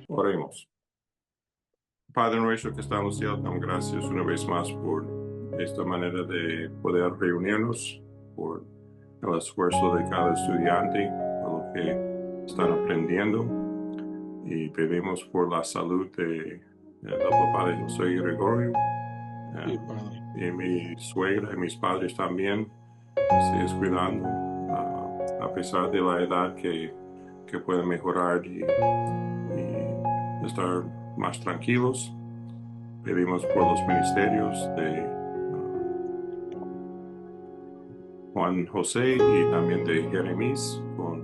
Oremos. Padre nuestro que está en los cielos, damos gracias una vez más por esta manera de poder reunirnos, por el esfuerzo de cada estudiante, por lo que están aprendiendo. Y pedimos por la salud del papá de José Gregorio, Sí, Padre. y mi suegra y mis padres también. Sigues cuidando, a pesar de la edad que pueden mejorar y estar más tranquilos. Pedimos por los ministerios de Juan José y también de Jeremías con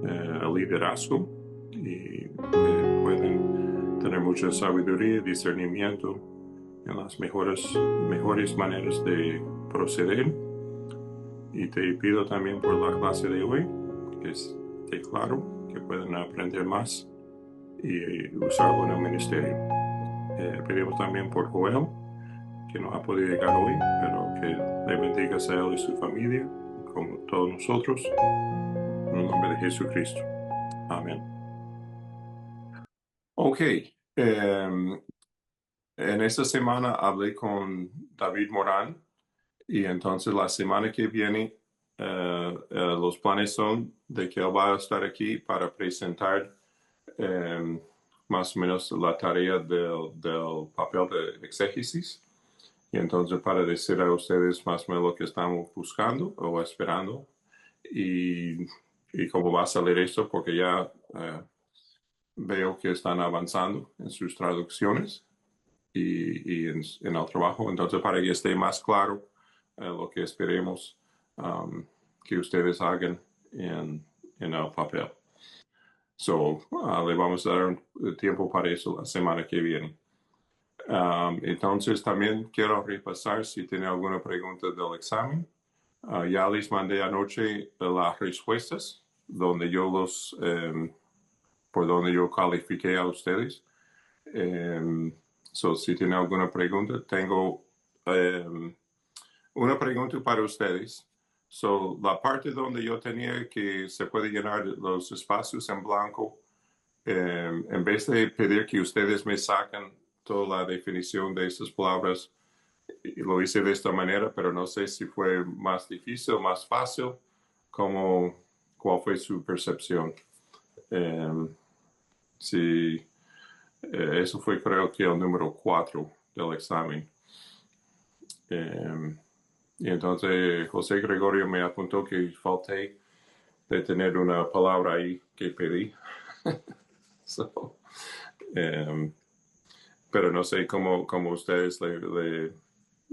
el liderazgo, y que pueden tener mucha sabiduría y discernimiento en las mejores maneras de proceder. Y te pido también por la clase de hoy, que esté claro, que puedan aprender más y usarlo en el ministerio. Pedimos también por Joel, que no ha podido llegar hoy, pero que le bendigas a él y su familia, como todos nosotros, en el nombre de Jesucristo. Amén. Ok, en esta semana hablé con David Morán, y entonces la semana que viene los planes son de que él va a estar aquí para presentar más o menos la tarea del papel de exégesis. Y entonces para decir a ustedes más o menos lo que estamos buscando o esperando y cómo va a salir esto, porque ya veo que están avanzando en sus traducciones y en el trabajo. Entonces para que esté más claro lo que esperemos que ustedes hagan en el papel. So, le vamos a dar tiempo para eso la semana que viene. Entonces también quiero repasar si tienen alguna pregunta del examen. Ya les mandé anoche las respuestas donde yo por donde yo califiqué a ustedes. So, si tienen alguna pregunta, tengo una pregunta para ustedes. So, la parte donde yo tenía que se puede llenar los espacios en blanco, en vez de pedir que ustedes me saquen toda la definición de estas palabras, lo hice de esta manera, pero no sé si fue más difícil o más fácil, cuál fue su percepción. Si eso fue, creo que el número 4 del examen. Y entonces José Gregorio me apuntó que falté de tener una palabra ahí que pedí. So, pero no sé cómo ustedes le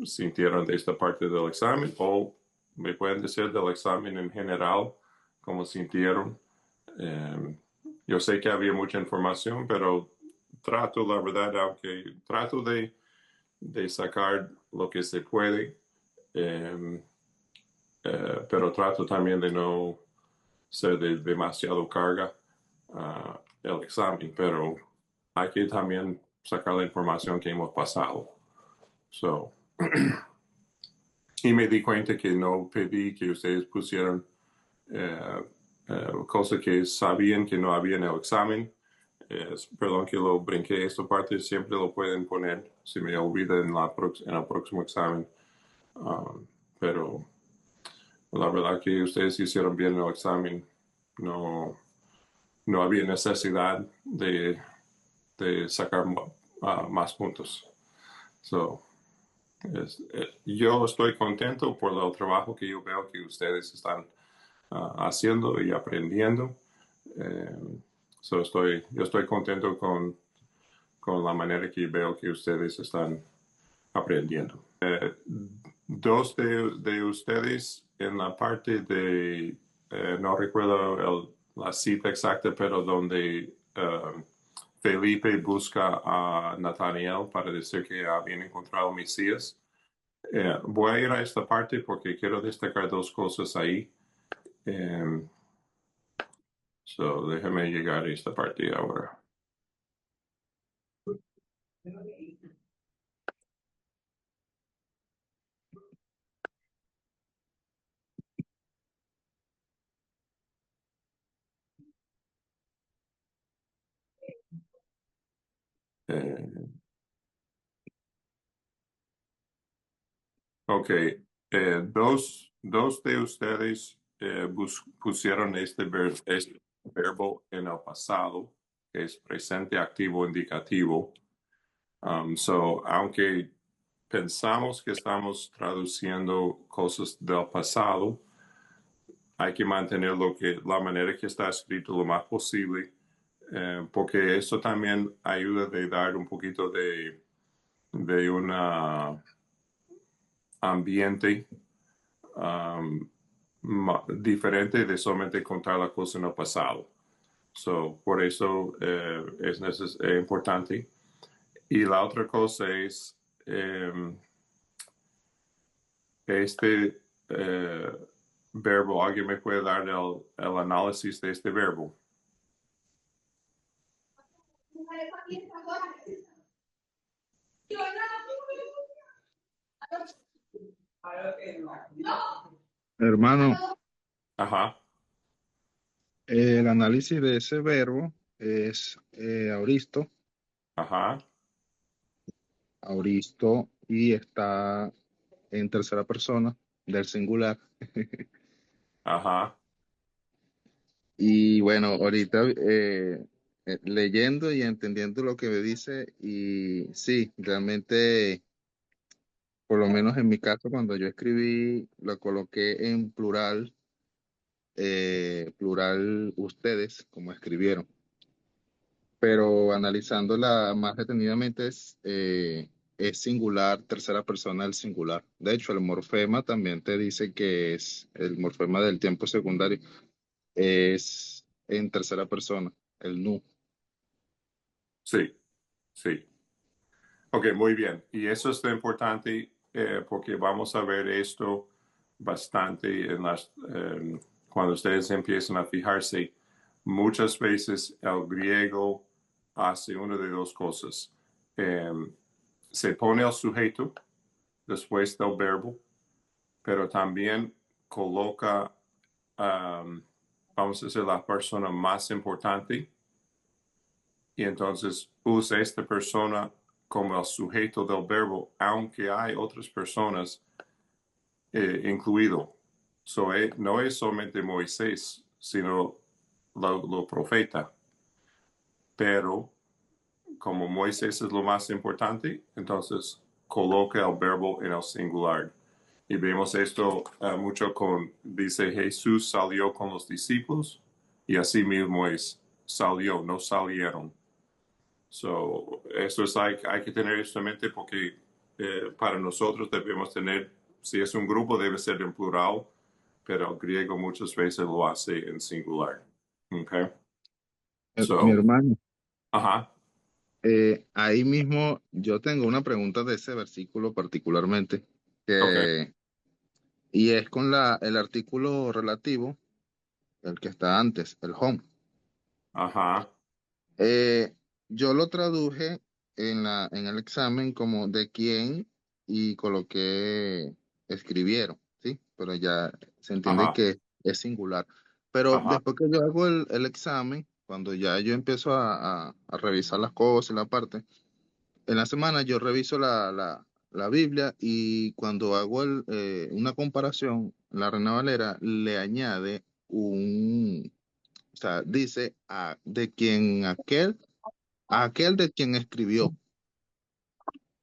sintieron de esta parte del examen, o me pueden decir del examen en general, cómo sintieron. Yo sé que había mucha información, pero trato, la verdad, aunque trato de sacar lo que se puede, pero trato también de no ser de demasiado carga el examen, pero hay que también sacar la información que hemos pasado. So, y me di cuenta que no pedí que ustedes pusieran cosas que sabían que no había en el examen. Perdón que lo brinqué esta parte, siempre lo pueden poner si me olvida en el próximo examen. Pero la verdad que ustedes hicieron bien el examen. No, no había necesidad de sacar más puntos. So, yo estoy contento por el trabajo que yo veo que ustedes están haciendo y aprendiendo. Yo estoy contento con la manera que veo que ustedes están aprendiendo. Dos de ustedes en la parte de, no recuerdo la cita exacta, pero donde Felipe busca a Nathaniel para decir que habían encontrado Mesías. Voy a ir a esta parte porque quiero destacar dos cosas ahí. So, déjame llegar a esta parte ahora. Eh, ok, dos de ustedes pusieron este verbo en el pasado, que es presente activo indicativo. So, aunque pensamos que estamos traduciendo cosas del pasado, hay que mantener la manera que está escrito lo más posible, porque eso también ayuda a dar un poquito de un ambiente um, diferente de solamente contar la cosa en el pasado. So, por eso es importante. Y la otra cosa es este verbo. ¿Alguien me puede dar el análisis de este verbo? Hermano, Ajá, el análisis de ese verbo es ajá, auristo, y está en tercera persona del singular. ajá. Y bueno, ahorita leyendo y entendiendo lo que me dice, y sí, realmente, por lo menos en mi caso, cuando yo escribí, lo coloqué en plural, plural ustedes, como escribieron. Pero analizándola más detenidamente es singular, tercera persona del singular. De hecho, el morfema también te dice que es el morfema del tiempo secundario, es en tercera persona, el nu. Sí, sí. Ok, muy bien. Y eso es lo importante porque vamos a ver esto bastante cuando ustedes empiezan a fijarse. Muchas veces el griego hace una de dos cosas. Eh, Se pone el sujeto después del verbo, pero también coloca, um, vamos a decir, la persona más importante y entonces usa esta persona como el sujeto del verbo, aunque hay otras personas incluido. So, no es solamente Moisés, sino lo profeta. Pero como Moisés es lo más importante, entonces coloca el verbo en el singular. Y vemos esto mucho dice Jesús salió con los discípulos y así mismo es, salió, no salieron. So, eso es, hay que tener esto en mente porque para nosotros debemos tener, si es un grupo debe ser en plural, pero el griego muchas veces lo hace en singular. Okay. Mi So, hermano, ajá, ahí mismo yo tengo una pregunta de ese versículo particularmente, okay, que, y es con el artículo relativo, el que está antes, el home. ajá, Eh, yo lo traduje en el examen como de quién, y coloqué escribieron, ¿sí? Pero ya se entiende ajá, que es singular. Pero ajá, después que yo hago el examen, cuando ya yo empiezo a revisar las cosas y la parte, en la semana yo reviso la Biblia, y cuando hago una comparación, la Reina Valera le añade o sea, dice de quien aquel de quien escribió.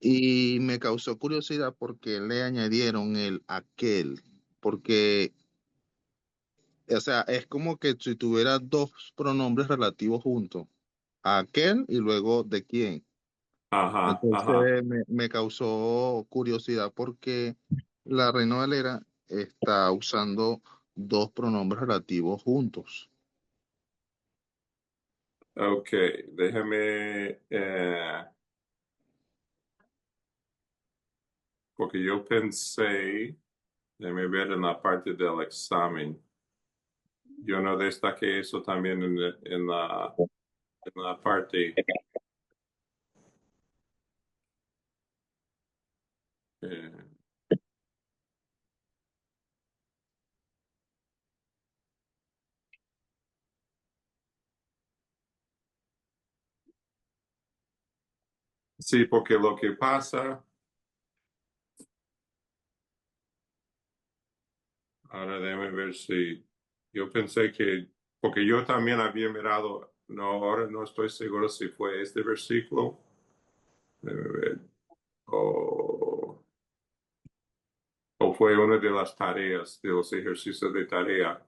Y me causó curiosidad porque le añadieron el aquel, porque, o sea, es como que si tuviera dos pronombres relativos juntos, aquel y luego de quién. ajá, ajá. Entonces me causó curiosidad porque la Reina Valera está usando dos pronombres relativos juntos. Okay, déjame, porque yo pensé, déjame ver en la parte del examen. Yo no destaqué eso también en la parte. eh, Sí, porque lo que pasa, ahora déjame ver si yo pensé que, porque yo también había mirado, no, ahora no estoy seguro si fue este versículo, déjame ver, o, o fue una de las tareas, de los ejercicios de tarea,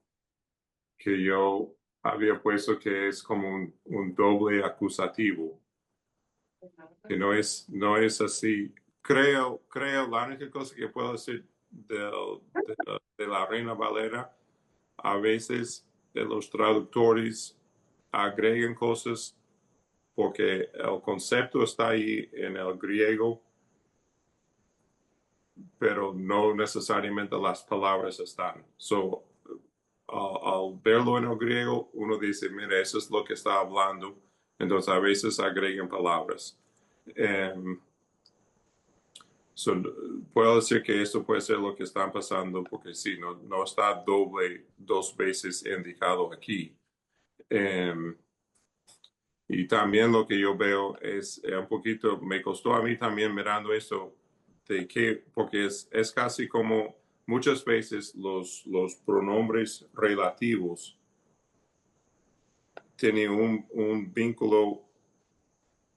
que yo había puesto que es como un doble acusativo, que no es así. Creo, la única cosa que puedo decir de la Reina Valera, a veces los traductores agregan cosas porque el concepto está ahí en el griego, pero no necesariamente las palabras están. So, al verlo en el griego, uno dice, mira, eso es lo que está hablando. Entonces, a veces agregan palabras. Um, so, puedo decir que esto puede ser lo que están pasando, porque sí, no está doble, dos veces indicado aquí. Y también lo que yo veo es un poquito, me costó a mí también mirando esto, de que, porque es casi como muchas veces los pronombres relativos tienen un vínculo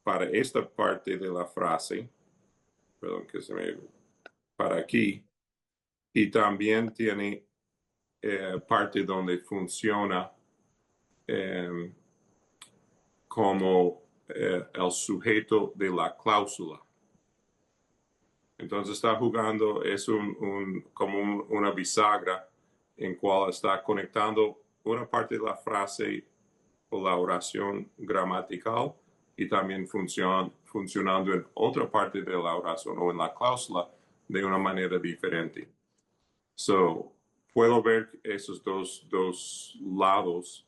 para esta parte de la frase, perdón, para aquí, y también tiene parte donde funciona eh, como el sujeto de la cláusula. Entonces está jugando, es como una bisagra en cual está conectando una parte de la frase o la oración gramatical y también funcionando en otra parte de la oración o en la cláusula de una manera diferente. So, puedo ver esos dos lados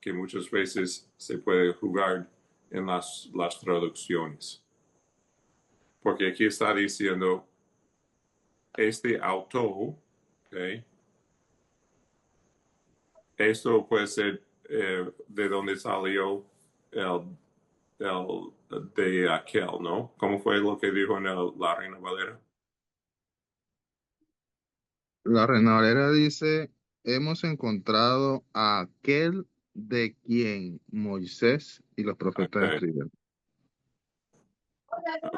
que muchas veces se puede jugar en las traducciones. Porque aquí está diciendo este autor, ¿okay? Esto puede ser de donde salió el de aquel, ¿no? ¿Cómo fue lo que dijo en la Reina Valera? La Reina Valera dice, hemos encontrado a aquel de quien Moisés y los profetas Okay, escriben.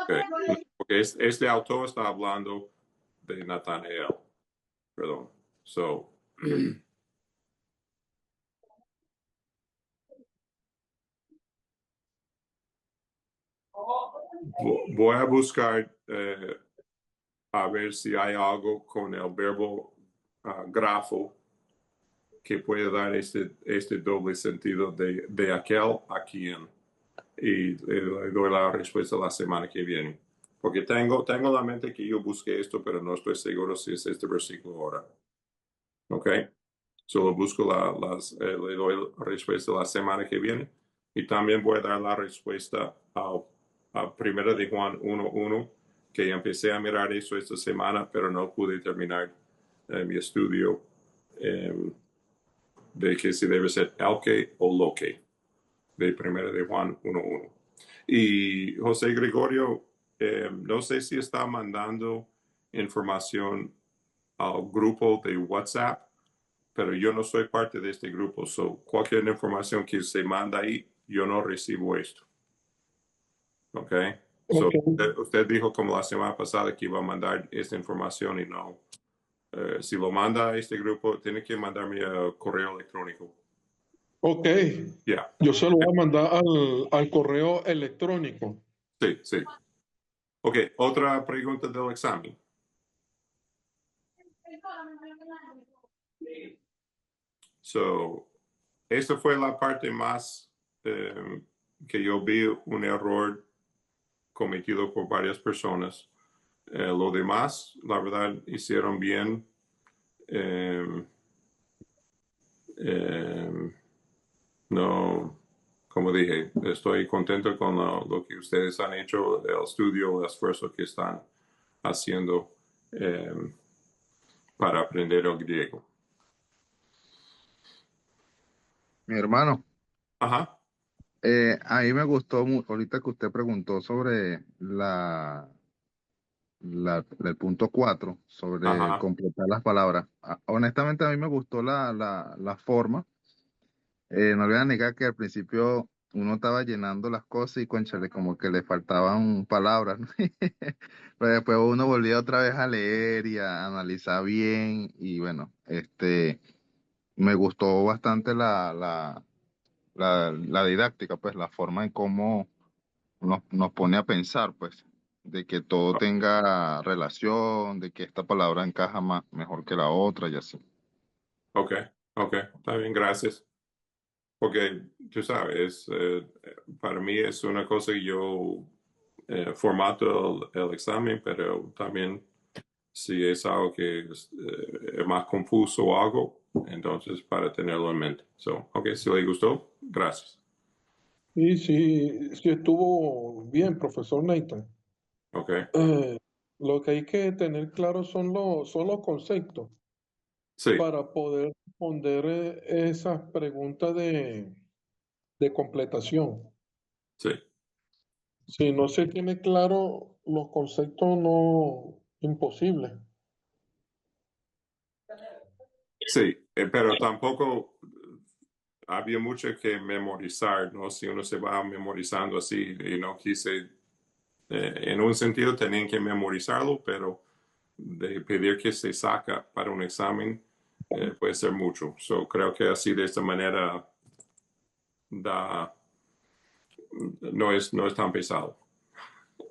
okay. Porque este autor está hablando de Natanael, perdón. So, voy a buscar a ver si hay algo con el verbo grafo que puede dar este doble sentido de aquel a quien. Y le doy la respuesta la semana que viene. Porque tengo la mente que yo busqué esto, pero no estoy seguro si es este versículo ahora. ¿Ok? Solo busco le doy la respuesta la semana que viene. Y también voy a dar la respuesta a 1 de Juan 1:1, que empecé a mirar eso esta semana, pero no pude terminar mi estudio de que si debe ser el que o lo que, de 1 de Juan 1:1. Y José Gregorio, no sé si está mandando información al grupo de WhatsApp, pero yo no soy parte de este grupo. So, cualquier información que se manda ahí, yo no recibo esto. ¿Ok? So, Ok, usted dijo como la semana pasada que iba a mandar esta información y no. Si lo manda a este grupo, tiene que mandarme a correo electrónico. ok. Ya. Yo se lo voy a mandar al correo electrónico. Sí, sí. Ok, otra pregunta del examen. So, esa fue la parte más que yo vi un error cometido por varias personas. Lo demás, la verdad, hicieron bien. Eh, eh, no, como dije, estoy contento con lo que ustedes han hecho, el estudio, el esfuerzo que están haciendo eh, para aprender el griego. Mi hermano, Ajá. A mí me gustó ahorita que usted preguntó sobre el punto 4 sobre Ajá, completar las palabras. Honestamente, a mí me gustó la forma. No le voy a negar que al principio uno estaba llenando las cosas y cónchale, como que le faltaban palabras, ¿no? Pero después uno volvía otra vez a leer y a analizar bien. Y bueno, me gustó bastante la didáctica, pues la forma en cómo nos pone a pensar, pues, de que todo tenga relación, de que esta palabra encaja más, mejor que la otra y así. ok, ok, está bien, gracias. Porque tú sabes, para mí es una cosa que yo formato el examen, pero también si es algo que es más confuso o algo, entonces para tenerlo en mente. So, ok, si le gustó, gracias. Y sí, sí estuvo bien, profesor Nathan. Ok, Eh, lo que hay que tener claro son los conceptos sí, para poder responder esas preguntas de completación. sí, Si no se tiene claro los conceptos, no, imposible. sí, pero tampoco había mucho que memorizar, ¿no? Si uno se va memorizando así y no quise, en un sentido tenían que memorizarlo, pero de pedir que se saca para un examen puede ser mucho. So, creo que así de esta manera da, no es tan pesado.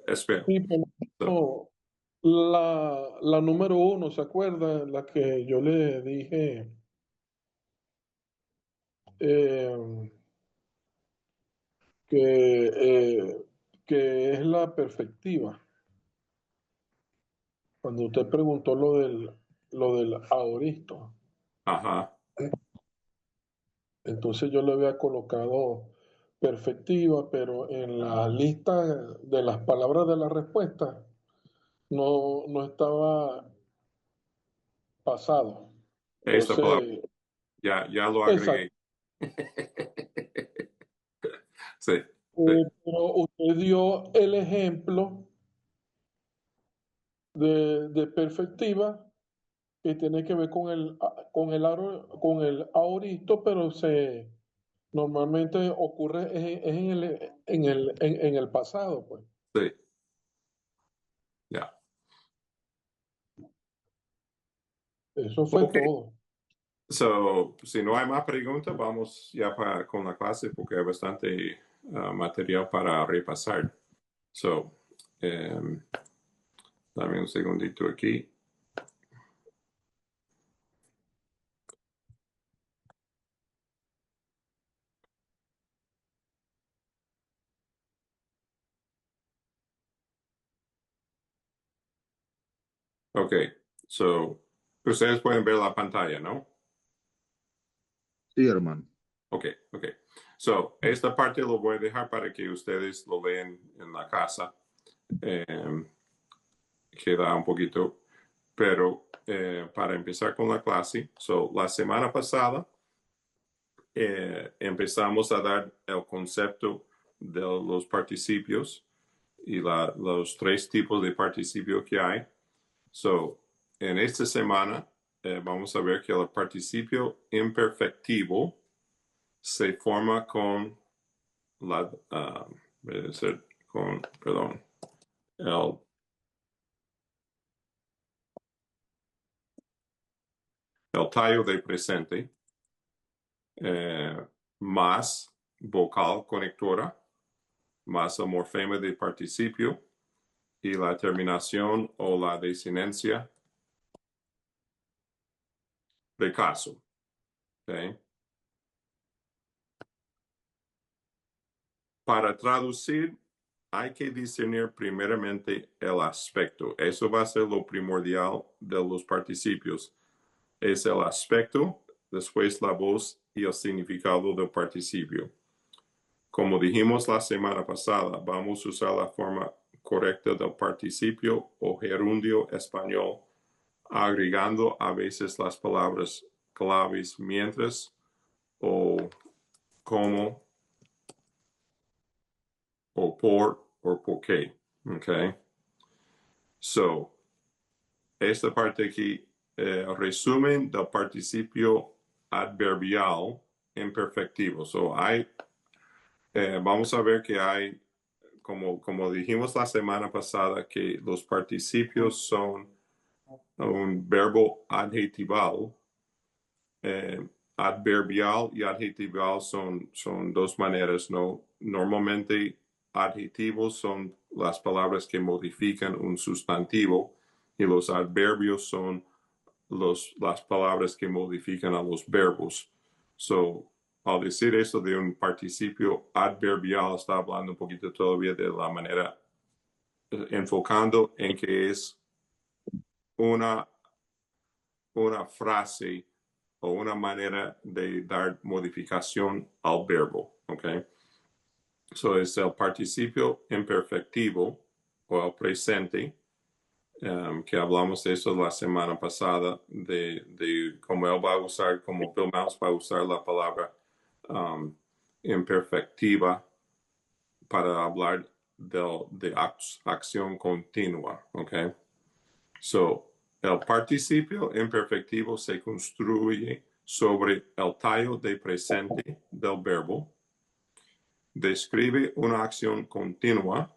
Espero. Y por So, ejemplo, la número uno, ¿se acuerda? La que yo le dije, eh, que, que es la perspectiva. Cuando usted preguntó lo del aoristo, ajá. entonces yo le había colocado perspectiva, pero en la lista de las palabras de la respuesta no estaba pasado. Esta palabra, Entonces, ya lo exacto. agregué. Sí, sí, Pero usted dio el ejemplo de perspectiva que tiene que ver con el aoristo, pero normalmente ocurre es en el pasado, pues. sí, ya. Eso fue Ok, todo. so, si no hay más preguntas, vamos ya con la clase porque hay bastante material para repasar. So, um, dame un segundito aquí. Ok, so, ustedes pueden ver la pantalla, ¿no? Sí, hermano. Ok, ok. So, esta parte lo voy a dejar para que ustedes lo vean en la casa. Um, Queda un poquito, pero para empezar con la clase, so, la semana pasada empezamos a dar el concepto de los participios y los tres tipos de participio que hay. So, en esta semana vamos a ver que el participio imperfectivo se forma con la, perdón, el, el tallo de presente más vocal conectora más el morfema de participio y la terminación o la desinencia de caso. ¿Okay? Para traducir, hay que discernir primeramente el aspecto. Eso va a ser lo primordial de los participios. Es el aspecto, después la voz y el significado del participio. Como dijimos la semana pasada, vamos a usar la forma correcta del participio o gerundio español, agregando a veces las palabras claves mientras o como o por, o por qué. Okay. So, esta parte aquí, resumen del participio adverbial imperfectivo. So, vamos a ver que hay, como dijimos la semana pasada, que los participios son un verbo adjetival. Adverbial y adjetival son dos maneras, ¿no? Normalmente adjetivos son las palabras que modifican un sustantivo y los adverbios son las palabras que modifican a los verbos. So, al decir eso de un participio adverbial, está hablando un poquito todavía de la manera, enfocando en que es una frase o una manera de dar modificación al verbo, ¿ok? So es el participio imperfectivo o el presente, que hablamos de eso la semana pasada, de cómo él va a usar, como Bill Mouse va a usar la palabra imperfectiva para hablar de acción continua, ¿ok? So, el participio imperfectivo se construye sobre el tallo de presente del verbo, describe una acción continua,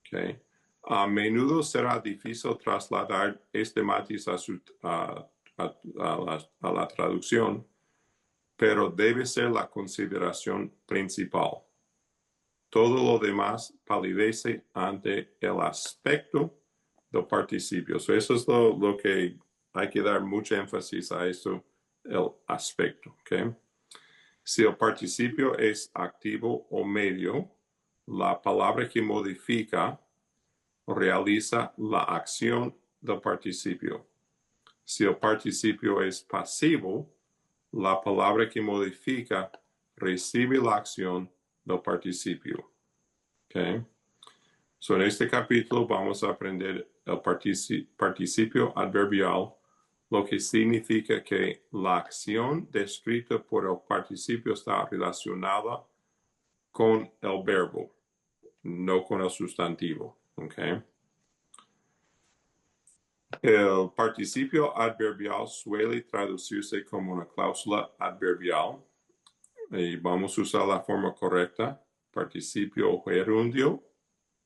okay. A menudo será difícil trasladar este matiz a la traducción, pero debe ser la consideración principal. Todo lo demás palidece ante el aspecto del participio. So eso es lo que hay que dar mucho énfasis a eso, el aspecto. ¿Okay? Si el participio es activo o medio, la palabra que modifica realiza la acción del participio. Si el participio es pasivo, la palabra que modifica recibe la acción del participio. Okay. So, en este capítulo vamos a aprender el participio adverbial, lo que significa que la acción descrita por el participio está relacionada con el verbo, no con el sustantivo. Okay. El participio adverbial suele traducirse como una cláusula adverbial y vamos a usar la forma correcta, participio gerundio,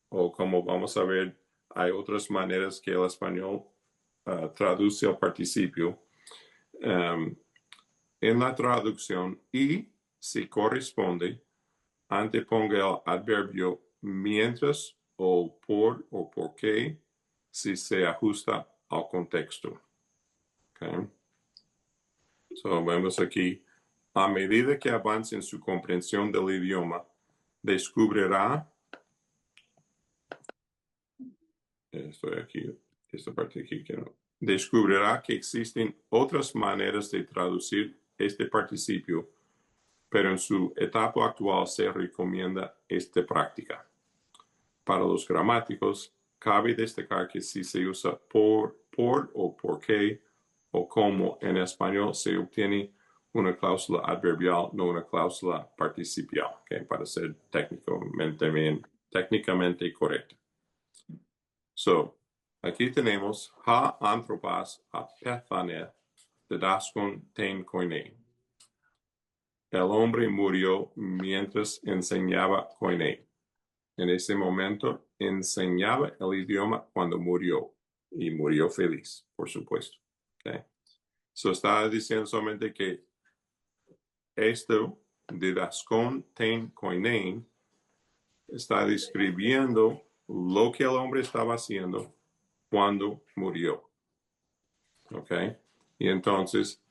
o como vamos a ver, hay otras maneras que el español traduce el participio. En la traducción, y si corresponde, anteponga el adverbio mientras o por qué, si se ajusta al contexto. Okay. So, vemos aquí, a medida que avance en su comprensión del idioma, descubrirá, estoy aquí, esta parte aquí que no, descubrirá que existen otras maneras de traducir este participio, pero en su etapa actual se recomienda esta práctica. Para los gramáticos, cabe destacar que si se usa por o por qué o como en español, se obtiene una cláusula adverbial, no una cláusula participial, okay, para ser técnicamente correcta. So, aquí tenemos ha anthropas apethane didaskon ten koine. El hombre murió mientras enseñaba koine. En ese momento enseñaba el idioma cuando murió y murió feliz, por supuesto. Okay. So está diciendo solamente que esto didaskon ten koine está describiendo lo que el hombre estaba haciendo cuando murió. ¿Ok? Y entonces,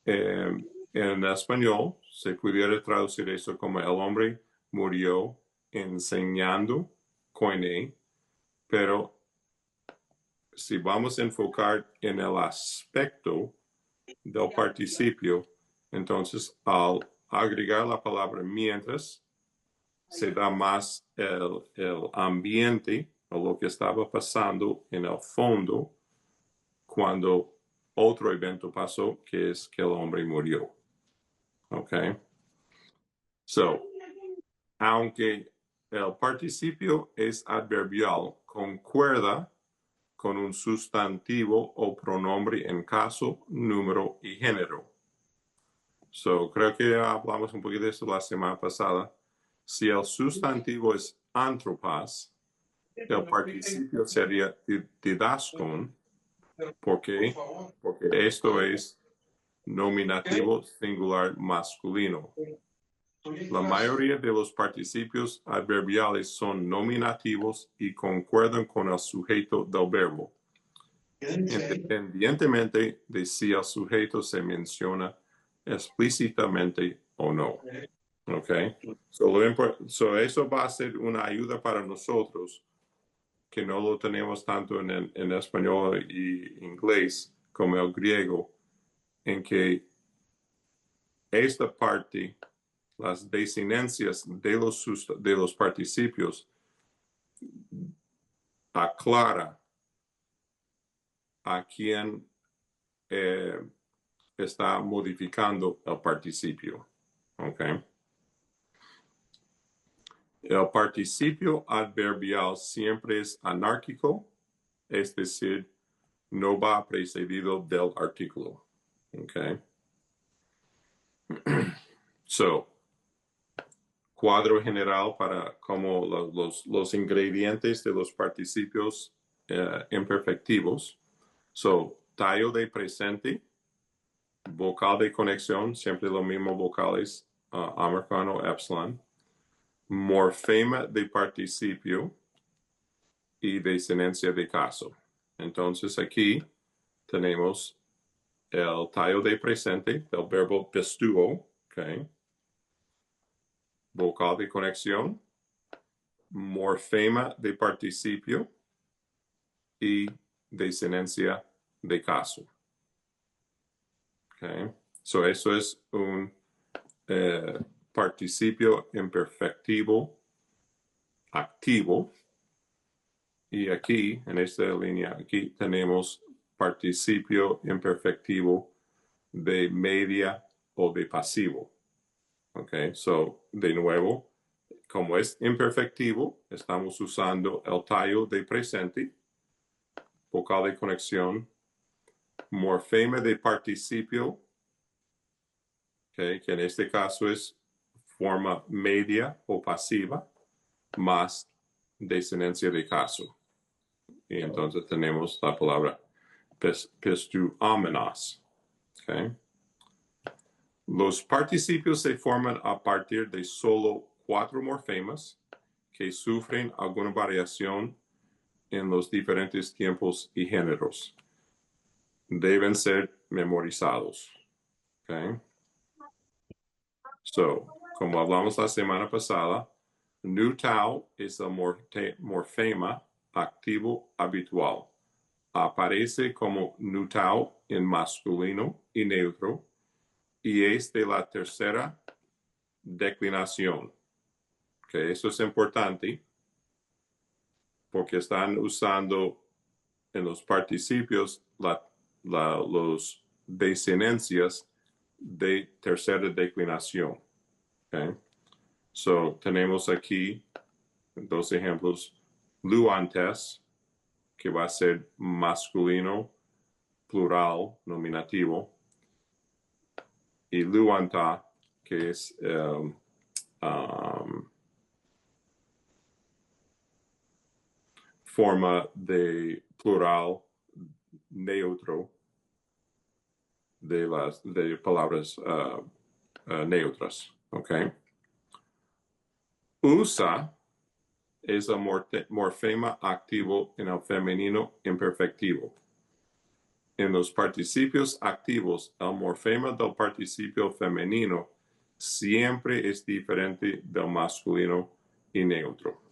en español se pudiera traducir eso como el hombre murió enseñando koine, pero si vamos a enfocar en el aspecto del participio, entonces al agregar la palabra mientras, se da más el ambiente o lo que estaba pasando en el fondo cuando otro evento pasó, que es que el hombre murió. ¿Ok? So, aunque El participio es adverbial, concuerda con un sustantivo o pronombre en caso, número y género. So, creo que hablamos un poquito de eso la semana pasada. Si el sustantivo es anthropos, el participio sería didaskon. ¿Por qué? Porque esto es nominativo singular masculino. La mayoría de los participios adverbiales son nominativos y concuerdan con el sujeto del verbo, independientemente de si el sujeto se menciona explícitamente o no. ¿Ok? So eso va a ser una ayuda para nosotros que no lo tenemos tanto en español y inglés como el griego, en que esta parte, las desinencias de los participios, aclara a quién está modificando el participio. ¿Ok? El participio adverbial siempre es anárquico, es decir, no va precedido del artículo. Okay. So, cuadro general para como los ingredientes de los participios imperfectivos. So, tallo de presente, vocal de conexión, siempre los mismos vocales, americano, epsilon, morfema de participio y desinencia de caso. Entonces aquí tenemos el tallo de presente del verbo bestuo, okay. Vocal de conexión, morfema de participio y desinencia de caso. Okay. So eso es un participio imperfectivo activo. Y aquí, en esta línea, aquí tenemos participio imperfectivo de media o de pasivo. Ok, so, de nuevo, como es imperfectivo, estamos usando el tallo de presente, vocal de conexión, morfema de participio, okay, que en este caso es forma media o pasiva, más desinencia de caso. Y entonces tenemos la palabra pistuomenos. Okay. Los participios se forman a partir de solo 4 morfemas que sufren alguna variación en los diferentes tiempos y géneros. Deben ser memorizados. Okay. So, como hablamos la semana pasada, nu tau es el morfema activo habitual. Aparece como nu tau en masculino y neutro y es de la tercera declinación. Okay, eso es importante porque están usando en los participios los desinencias de tercera declinación. Okay. So, tenemos aquí 2 ejemplos. Luantes, que va a ser masculino, plural, nominativo. Y luanta, que es forma de plural neutro de palabras neutras. Okay. Usa es el morfema activo en el femenino imperfectivo. En los participios activos, el morfema del participio femenino siempre es diferente del masculino y neutro.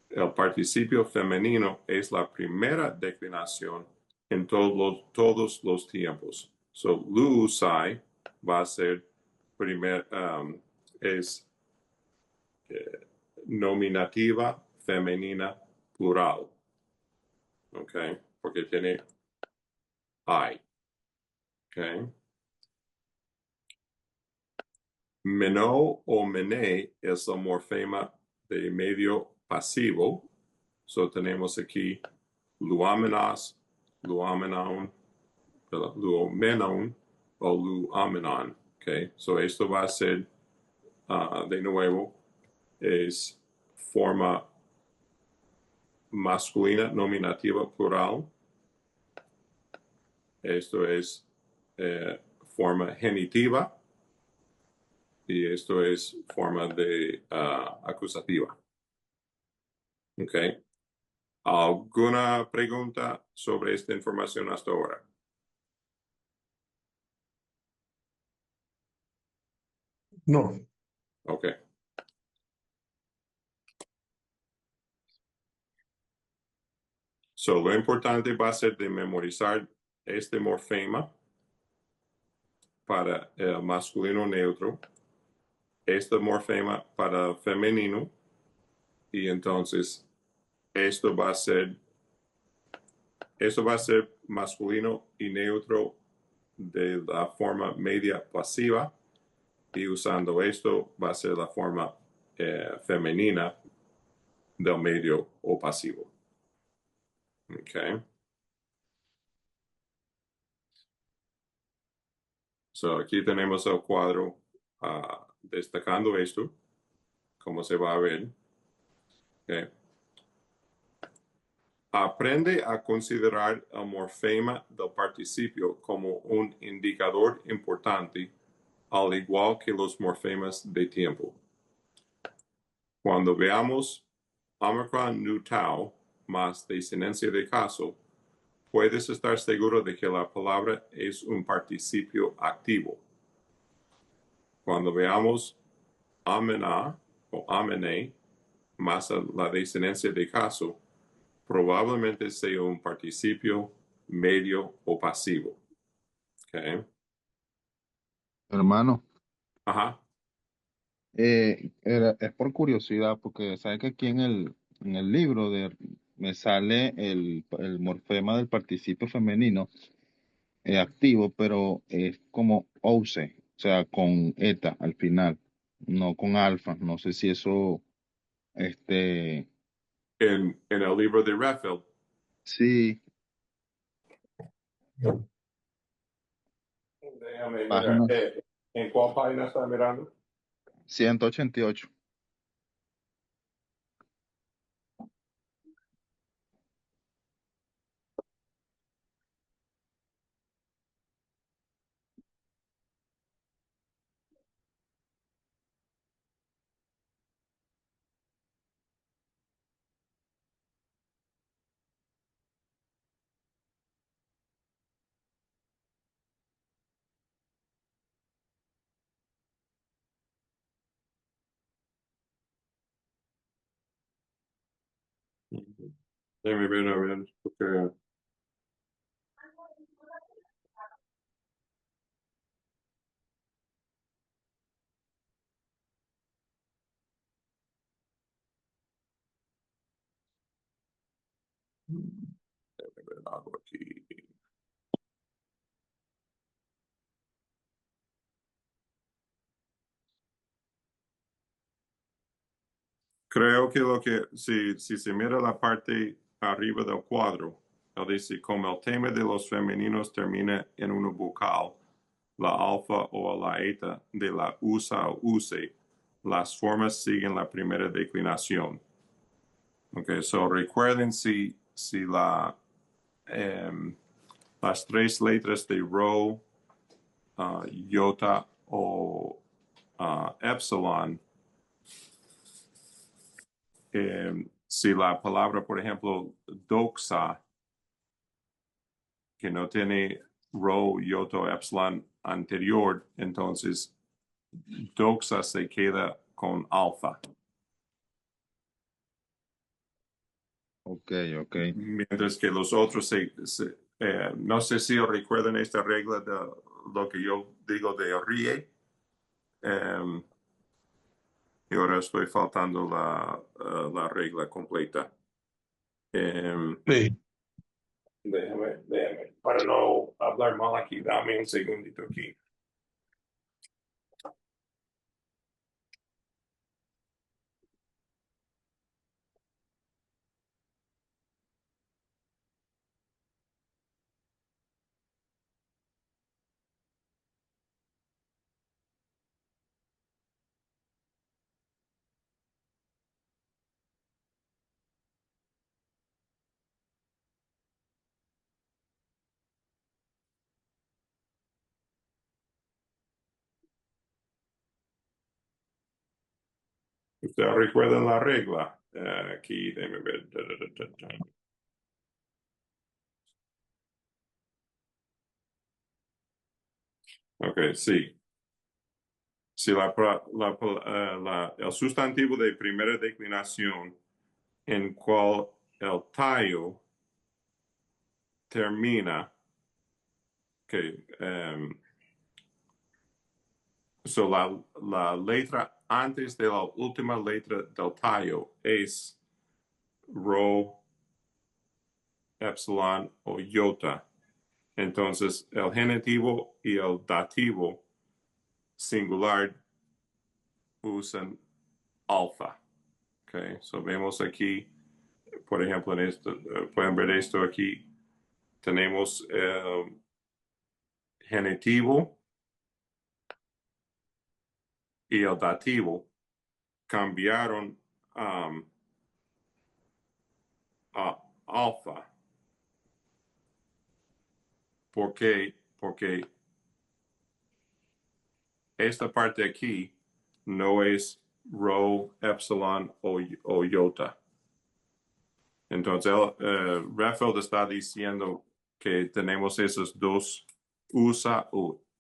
El participio femenino es la primera declinación en todos los tiempos. So, luusai va a ser es nominativa femenina plural. ¿Ok? Porque tiene I. ¿Ok? Meno o mene es el morfema de medio pasivo. So tenemos aquí luamenas, luamenon, luomenon o luamenon. Okay, so esto va a ser, de nuevo, es forma masculina nominativa plural. Esto es forma genitiva y esto es forma de acusativa. Okay. ¿Alguna pregunta sobre esta información hasta ahora? No. Okay. So, lo importante va a ser de memorizar este morfema para el masculino neutro, este morfema para femenino, y entonces esto va a ser masculino y neutro de la forma media pasiva, y usando esto va a ser la forma femenina del medio o pasivo. Okay. So aquí tenemos el cuadro destacando esto, como se va a ver. Okay. Aprende a considerar el morfema del participio como un indicador importante, al igual que los morfemas de tiempo. Cuando veamos Omicron nu tau más desinencia de caso, puedes estar seguro de que la palabra es un participio activo. Cuando veamos amena o amene más la desinencia de caso, probablemente sea un participio medio o pasivo. Okay. Hermano, Ajá. es por curiosidad, porque sabes que aquí en el libro me sale el morfema del participio femenino activo, pero es como OUSE, o sea, con eta al final, no con alfa. No sé si eso, este, En el libro de Rafael. sí, Déjame mirar. página ¿En cuál página está mirando? 188. Déjame ver, a ver, porque déjame ver algo aquí. Creo que si se mira la parte arriba del cuadro, él dice, como el tema de los femeninos termina en una vocal, la alfa o la eta de la USA o USE, las formas siguen la primera declinación. Okay, so recuerden si las tres letras de rho, iota o epsilon, si la palabra, por ejemplo, doxa, que no tiene rho, iota o epsilon anterior, entonces doxa se queda con alfa. Ok, ok. Mientras que los otros no sé si recuerdan esta regla de lo que yo digo de RIE. Y ahora estoy faltando la regla completa. Sí. Déjame, para no hablar mal aquí, dame un segundito aquí. ¿Ustedes recuerdan la regla? Aquí, déjame ver. Ok, sí. Si el sustantivo de primera declinación en cual el tallo termina, que so la letra antes de la última letra del tallo es rho, epsilon o iota. Entonces, el genitivo y el dativo singular usan alfa. Okay, so vemos aquí, por ejemplo, en esto, pueden ver esto aquí, tenemos genitivo y el dativo cambiaron a alfa. ¿Por qué? Porque esta parte aquí no es rho, epsilon o iota. Entonces, Rafael está diciendo que tenemos esos dos USA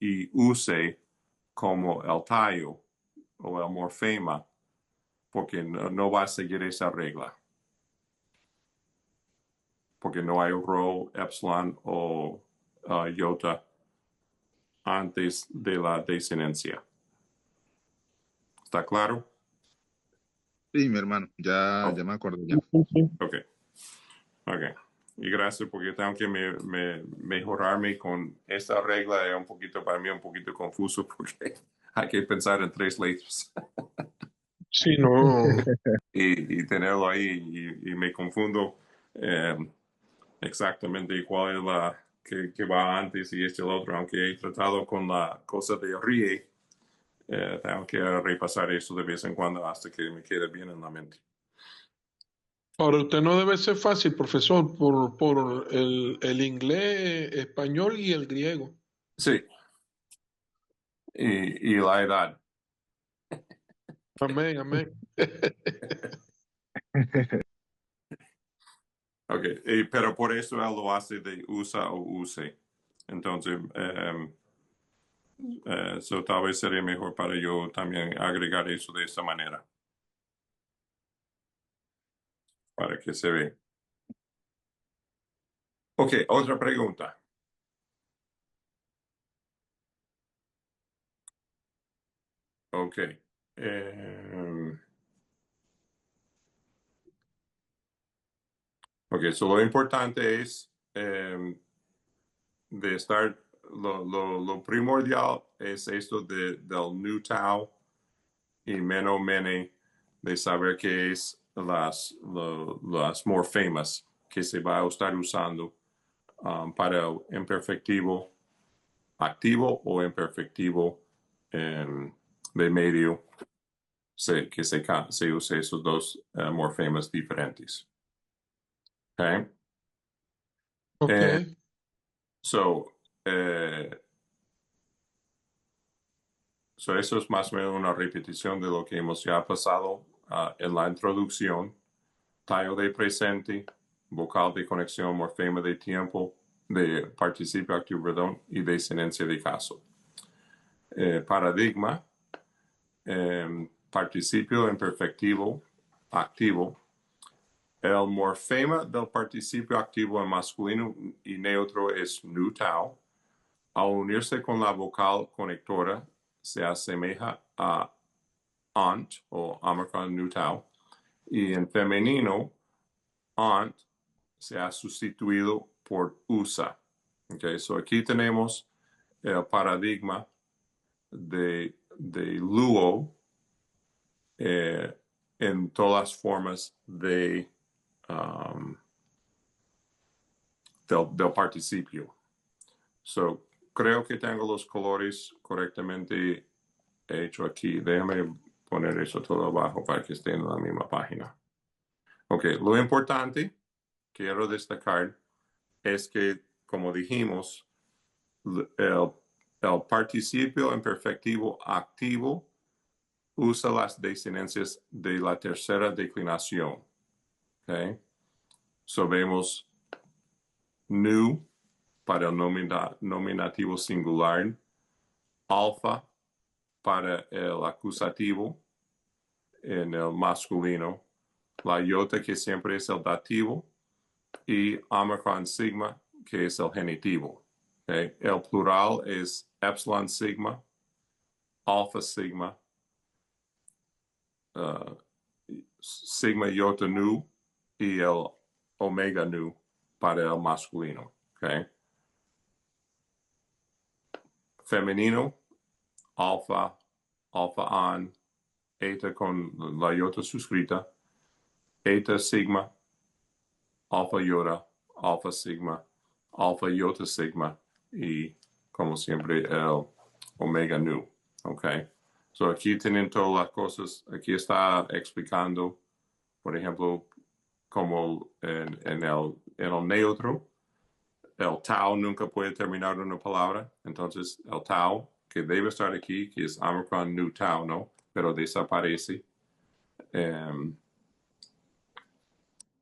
y use como el tallo o el morfema, porque no va a seguir esa regla. Porque no hay rho, epsilon o iota antes de la desinencia. ¿Está claro? Sí, mi hermano, ya Oh, me acuerdo ya. ok. Ok. Y gracias porque tengo que mejorarme con esta regla. Es un poquito, para mí, un poquito confuso porque hay que pensar en 3 letras Sí, no. y tenerlo ahí y me confundo exactamente cuál es la que va antes y este el otro, aunque he tratado con la cosa de RIE, tengo que repasar eso de vez en cuando hasta que me quede bien en la mente. Ahora, usted no debe ser fácil, profesor, por el inglés, español y el griego. Sí, y la edad. Amén, amén. Ok, pero por eso él lo hace de USA o use. Entonces, so tal vez sería mejor para yo también agregar eso de esa manera, para que se ve. Ok, otra pregunta. Ok. Ok, so lo importante es de estar, lo primordial es esto del new tau y menos mene, de saber qué es las morfemas que se va a estar usando para el imperfectivo activo o imperfectivo de medio, que se use esos dos morfemas diferentes. Okay? Ok. So, eh, so eso es más o menos una repetición de lo que hemos ya pasado en la introducción. Tallo de presente, vocal de conexión, morfema de tiempo, de participio activo, perdón, y desinencia de caso. Paradigma, participio imperfectivo activo. El morfema del participio activo en masculino y neutro es nu tau. Al unirse con la vocal conectora, se asemeja a ant o Omicron nu tau. Y en femenino, ant se ha sustituido por USA. Okay, so aquí tenemos el paradigma de Luo en todas las formas del participio. So, creo que tengo los colores correctamente hecho aquí. Déjame poner eso todo abajo para que esté en la misma página. Ok, lo importante, quiero destacar, es que, como dijimos, el participio imperfectivo activo usa las desinencias de la tercera declinación. Okay. So vemos nu para el nominativo singular, alfa para el acusativo en el masculino, la iota que siempre es el dativo y Omicron sigma que es el genitivo. Okay. El plural es epsilon sigma, alfa sigma, sigma iota nu y el omega nu para el masculino. Okay. Femenino, alfa, alfa on, eta con la iota suscrita, eta sigma, alfa iota, alfa sigma, alfa iota sigma y como siempre el omega nu. Okay. So aquí tienen todas las cosas, aquí está explicando, por ejemplo, como en el neutro, el tau nunca puede terminar una palabra, entonces el tau que debe estar aquí, que es Omicron nu tau, ¿no? Pero desaparece.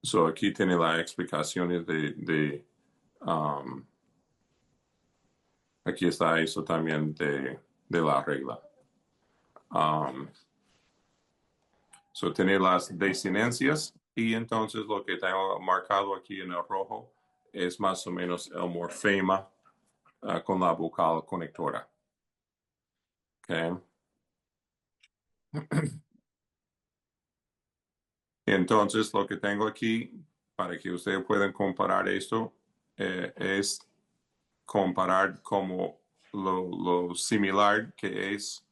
So aquí tiene las explicaciones aquí está eso también de la regla. So tiene las desinencias y entonces lo que tengo marcado aquí en el rojo es más o menos el morfema con la vocal conectora. Okay. Entonces lo que tengo aquí para que ustedes puedan comparar esto es comparar como lo similar que es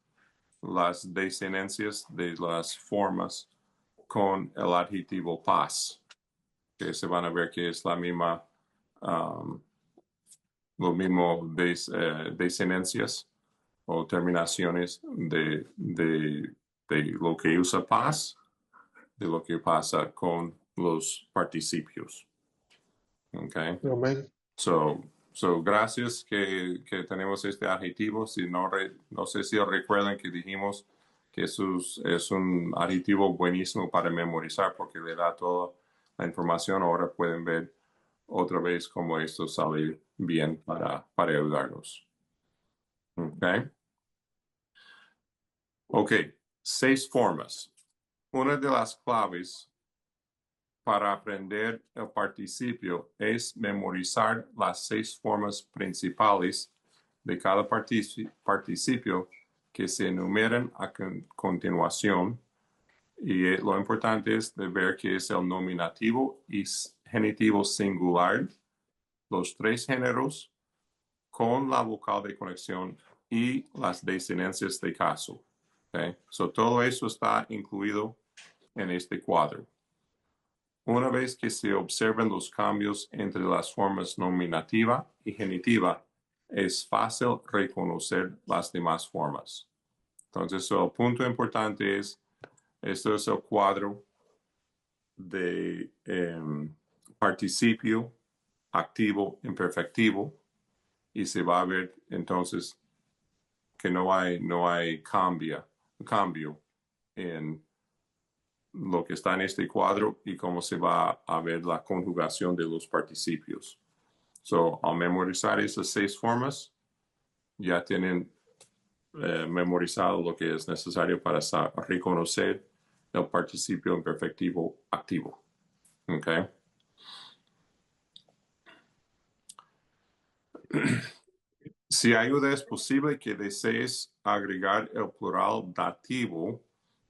las desinencias de las formas con el adjetivo paz, que se van a ver que es la misma, lo mismo desinencias o terminaciones de lo que usa paz, de lo que pasa con los participios. Okay. Amén. So gracias que tenemos este adjetivo. Si no sé si recuerdan que dijimos que eso es un adjetivo buenísimo para memorizar porque le da toda la información. Ahora pueden ver otra vez cómo esto sale bien para ayudarnos. Ok, 6 formas. Una de las claves para aprender el participio es memorizar las 6 formas principales de cada participio que se enumeran a continuación. Y lo importante es de ver que es el nominativo y genitivo singular, los 3 géneros, con la vocal de conexión y las desinencias de caso. Okay? So, todo eso está incluido en este cuadro. Una vez que se observan los cambios entre las formas nominativa y genitiva, es fácil reconocer las demás formas. Entonces, el punto importante es, esto es el cuadro de participio activo imperfectivo y se va a ver entonces que no hay cambio en lo que está en este cuadro y cómo se va a ver la conjugación de los participios. So, al memorizar esas 6 formas, ya tienen memorizado lo que es necesario para reconocer el participio imperfectivo activo. Okay. Si ayuda es posible que desees agregar el plural dativo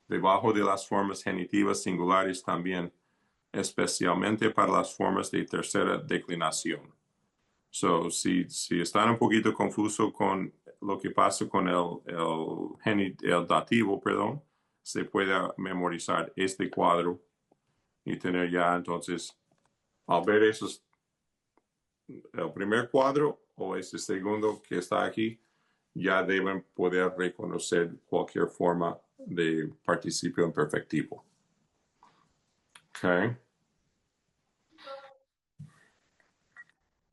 debajo de las formas genitivas singulares también, especialmente para las formas de tercera declinación. So, si están un poquito confusos con lo que pasa con el dativo, perdón, se puede memorizar este cuadro y tener ya entonces, al ver esos, el primer cuadro o este segundo que está aquí, ya deben poder reconocer cualquier forma de participio imperfectivo. Okay.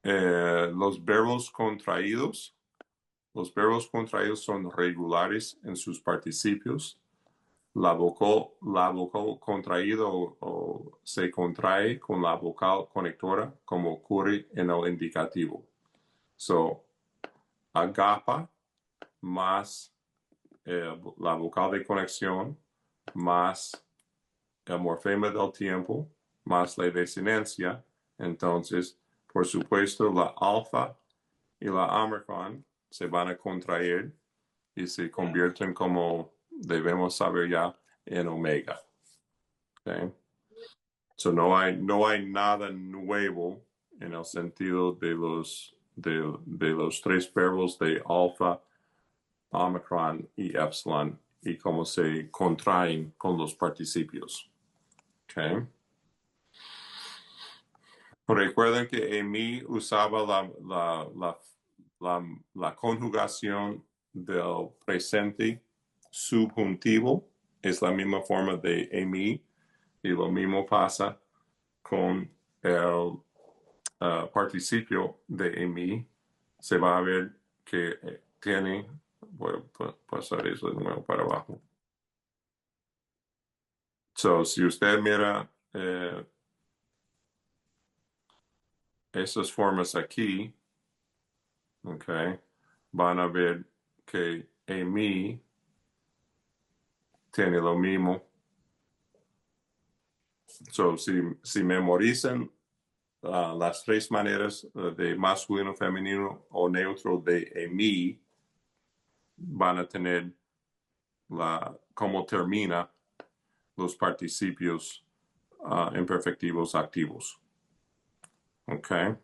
Los verbos contraídos. Los verbos contraídos son regulares en sus participios. la vocal contraído o se contrae con la vocal conectora como ocurre en el indicativo. So, agapa más la vocal de conexión más el morfema del tiempo más la desinencia. Entonces, por supuesto, la alfa y la Omicron se van a contraer y se convierten, como debemos saber ya, en omega. Okay? So no hay nada nuevo en el sentido de los tres verbos de alfa, Omicron y epsilon y cómo se contraen con los participios. Okay. Recuerden que Emi usaba la conjugación del presente subjuntivo. Es la misma forma de Emi y lo mismo pasa con el participio de Emi. Se va a ver que tiene, voy a pasar eso de nuevo para abajo. So, si usted mira esas formas aquí, okay, van a ver que Emi tiene lo mismo. So, si memorizan las tres maneras de masculino, femenino o neutro de Emi, van a tener cómo termina los participios imperfectivos activos. Okay.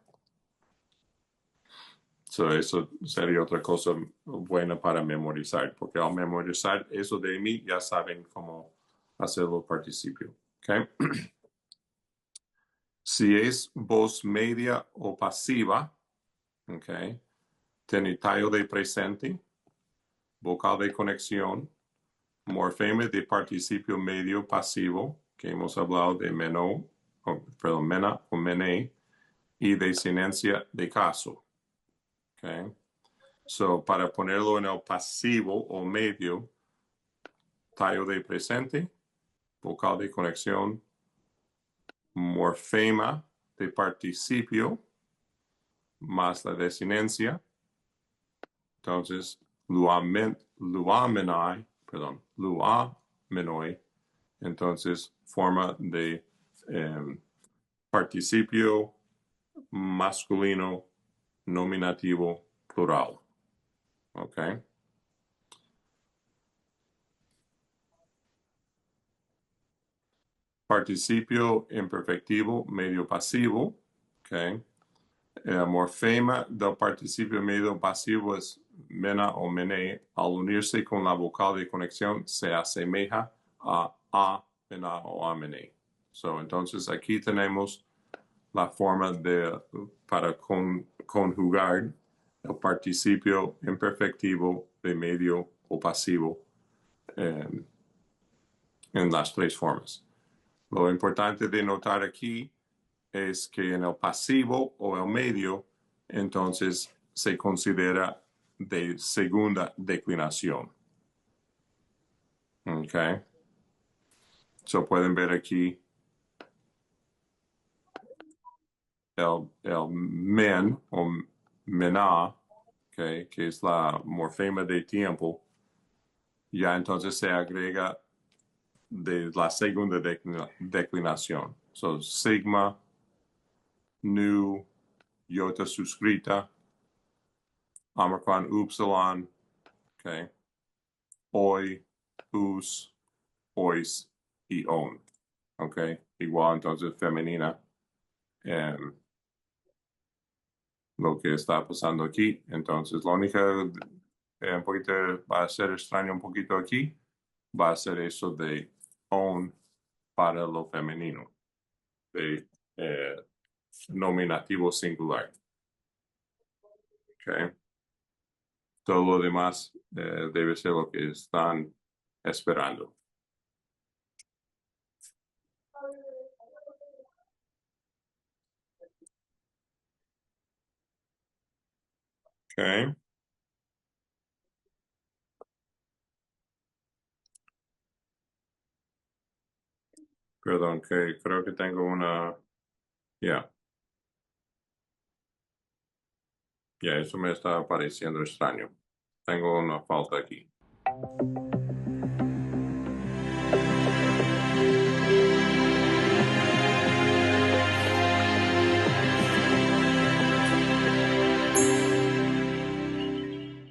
So, eso sería otra cosa buena para memorizar, porque al memorizar eso de mí ya saben cómo hacer los participios. Okay. Si es voz media o pasiva, okay, tiene tallo de presente, vocal de conexión, morfema de participio medio pasivo, que hemos hablado de mena o mené, y desinencia de caso. Okay. So, para ponerlo en el pasivo o medio, tallo de presente, vocal de conexión, morfema de participio, más la desinencia. Entonces, luamenoi, entonces forma de participio masculino nominativo plural. Okay. Participio imperfectivo medio pasivo. Okay. El morfema del participio medio pasivo es mena o mené. Al unirse con la vocal de conexión se asemeja a mena o a mené. So, entonces aquí tenemos la forma para conjugar el participio imperfectivo de medio o pasivo en las tres formas. Lo importante de notar aquí es que en el pasivo o el medio, entonces se considera de segunda declinación. Okay. So pueden ver aquí el men o mena, okay, que es la morfema de tiempo, ya entonces se agrega de la segunda declinación. So sigma, nu, iota suscrita, omicron, upsilon, okay, hoy, us, ois y on. Okay, igual entonces femenina. Lo que está pasando aquí. Entonces, la única un poquito va a ser extraño un poquito aquí, va a ser eso de on para lo femenino, de nominativo singular. Okay. Todo lo demás debe ser lo que están esperando. Okay. Perdón, que creo que tengo una... Ya, ya, eso me está pareciendo extraño. Tengo una falta aquí.